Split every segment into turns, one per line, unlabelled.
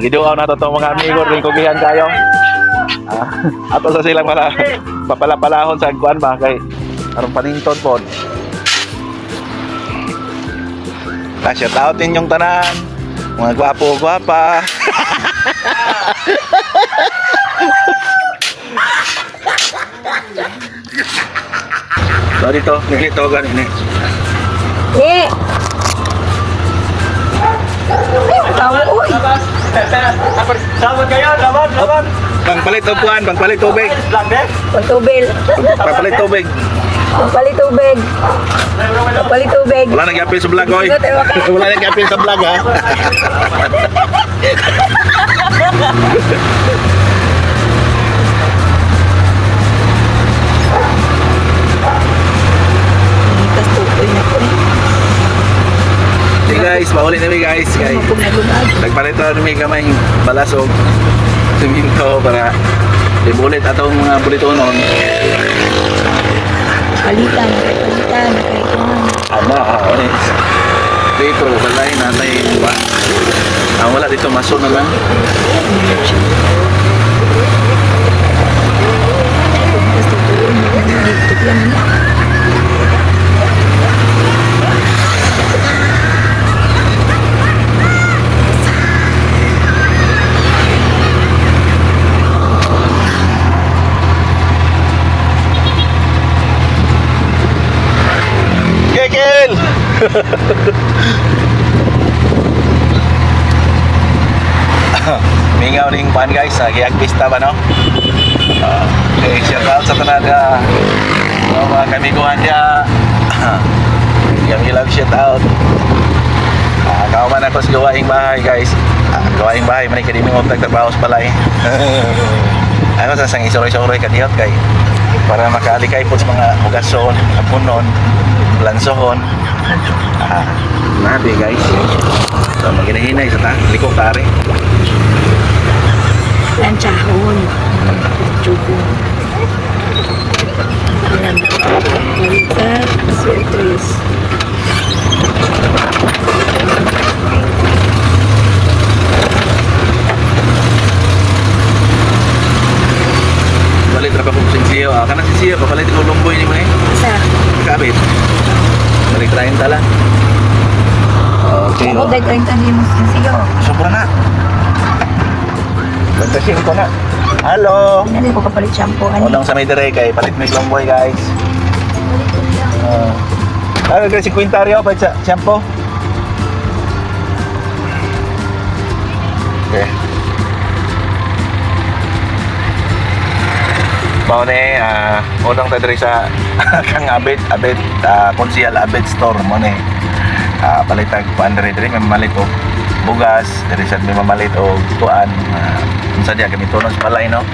Giduaw na to mga amigo ring kugihan kayo. Ato sa silang mga papalapalahon sa kuan ba kay aron paninton pod. Shout out inyong tanan, mga gwapo-gwapa. So dito, nagitogan ini.
Uy!
Sabot kayo, laban.
Pangpalit og kuan, pangpalit tubig.
Pagtubil.
Pangpalit tubig.
Pagpalit tubig. Pagpalit tubig.
Wala nag-apil sa vlog oy. Wala nag-apil sa vlog ha.
Ikas tukoy na ko.
Hey guys, mauli na mi guys. Kay nagpalit na mi kamay balasog. Siminto para ibulit atong mga bulitonon.
Palitan. Kahit naman.
Ama, oy. Dito balay nanay ba. Wala dito maso na lang.
Ikas tukoy na ko. Dito lang na.
Kekil! Mingaw ning pan guys, giag pista ba no? Okay, shout out sa tanan mga kamiguhan niya. Yung ilang shout out. Kauman ako sa gawaing bahay guys. Gawaing bahay man kay dinong tagtrabaho sa balay. Ano sa sang isoroy-soroy kadiyot kay para makaalikay po sa mga hugason, apunon, lansohon. Nabi guys. So maginahinay sa liko tare.
Lanchahon. Chugo. Yan. Balikat. Sweaters.
Balik ra pa ko sa siyo. Kana si siyo papalit ko lumboy ni mo eh.
Isa.
Kabit. Balik 30 lang. Okay.
Ako dahil 30 din mo siyo.
Sobra na. 25 na. Hello.
Pinali ko kapalit shampoo.
Unang sa may dire kay palit may lumboy guys. Kasi kwintaryo pa sa shampoo. Okay. Mao ni unang ta diri sa kang Abet Konsyal Abet store mo ni. Palitag kuan diri may mamalit og bugas, diri sad may mamalit og tuan. Unsa diya kami tunon sa balay no.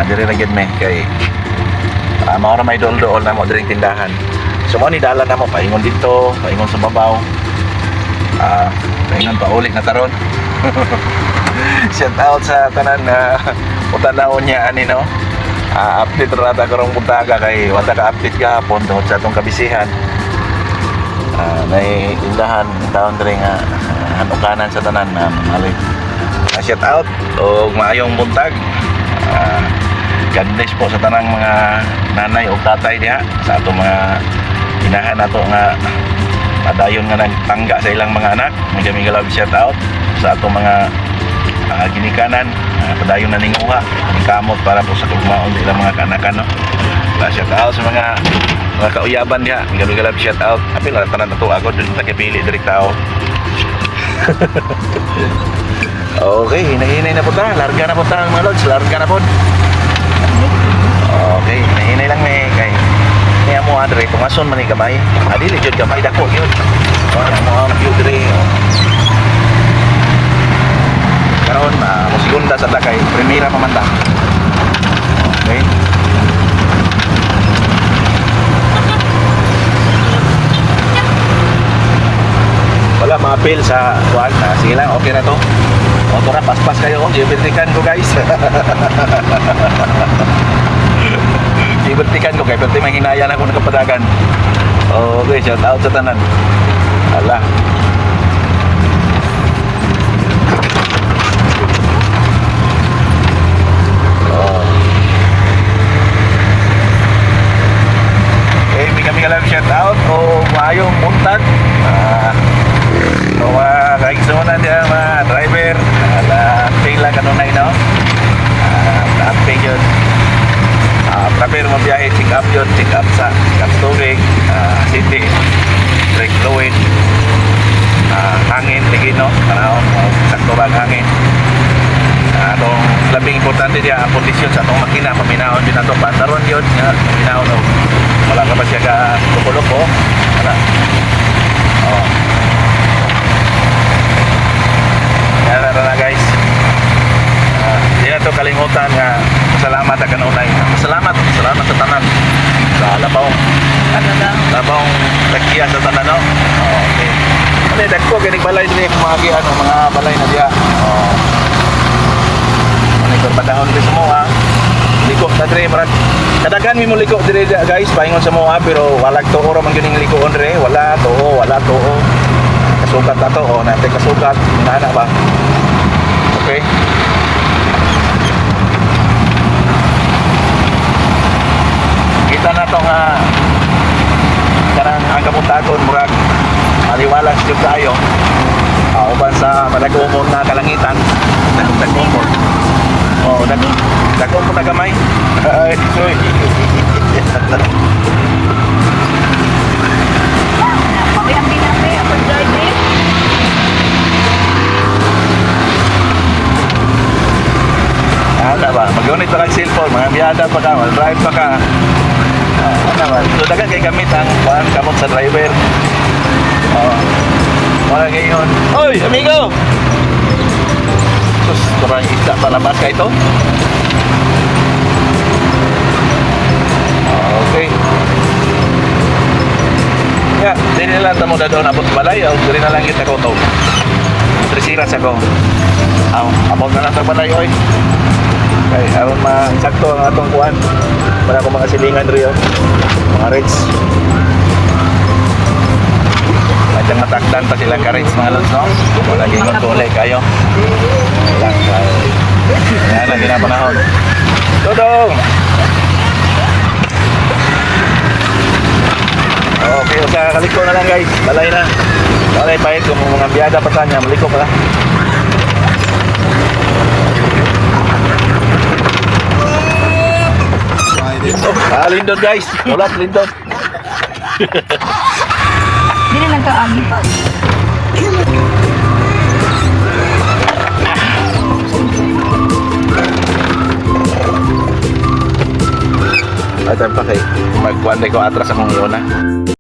Diri ra gid me kay mao ra may dol-dol na mo diri tindahan. So mo ni dala na mo paingon dito, paingon sa babaw. Paingon pa ulit na taron. Shout out sa tanan na utanaon niya ani no. Update ra ta karong buntaga kay wala ka update gahapon tungod sa atong kabisihan. May tindahan taon diri nga hanukanan sa tanan na malit. Shout out og maayong buntag. God bless po sa tanang mga nanay o tatay diha sa ato mga inahan nato nga padayon nga nagtangga sa ilang mga anak. Mga love shout out sa ato mga ginikanan, padayon na ninguha, kamot para po sa kugmaon sa ilang mga kanakan no. Shout out sa mga kauyaban diha. Mga love shout out. Apil ra tanan nato agod dili ta kay pili diri tao. Okay, hinahinay na po ta. Larga na po ta mga lods. Larga na po. Okay, hinahinay lang may kay niya mo adre tungason man ni gamay. Dili jud gamay dako yun. Mo ang view diri. Karon mo segunda sa takay, primera pa man ta. Okay. Wala ma-appeal sa kuan. Sige lang, okay na to. Motor na, paspas kayo. Gibertikan ko guys. Gibertikan ko kay pati may hinaya na ako nakapadagan. Okay, shout out sa tanan. Ala. driver, pila kanunay no. Tamping yun. Driver mo biyahe, check up yun, check up tubig, city, brake fluid, hangin, ligi no, panahon, sakto ba ang hangin. Atong labing importante diya ang kondisyon sa atong makina, paminahon din ato pantaron yun, paminahon no. Wala ka ba siya ka lupo-lupo, wala. Oh. Yan na guys. Di na to kalimutan nga salamat sa kanunay. Salamat sa tanan. Sa labawng tagkiya sa tanan no. Oh, okay. Ano dagko ganing balay din mga balay na diya. Oh. Ano ko padahon di semua. Liko ta dire marag kadagan mi mo liko dire guys paingon sa mga pero walag tuo ra man gining likoon dire, wala tuo. Kasukat ato oh, natay kasukat, ana ba. Okay. Kita na to nga karang ang kapuntagon murag maliwalas jud kayo. Uban sa madagomon na kalangitan, dagomon. Oh, dagomon na gamay. Ay, soy.
Pinapi ako driving.
Ano ba? Mag-unit pa kang cellphone, mga biyada pa ka, mag-drive pa ka. Ano ba? So, dagan kay gamit ang kamot sa driver. Wala ngayon. Oy, amigo! Sus, turang isda palabas ka ito. Okay. Ya, dili na lang tamo na doon abot balay, o dili na lang kita ko to. Trisiras ako. Abot na lang sa balay, oy. Okay, aron masakto ang atong kuan para ko mga silingan riyo. Mga rates. Madang matakdan pa sila ka rates mga lods, no? Wala lagi kontrole kayo. Lang. Yan lagi na panahon. Dodong! Okay, sa kaliko na lang guys. Balay na. Balay pahit kung mga biyada pa sa niya, maliko pa lang. Lindon guys. Ulat, lindon.
Dili lang ka agi pa.
Ay, tayo pa kay magkuhan ko atras akong iyon na.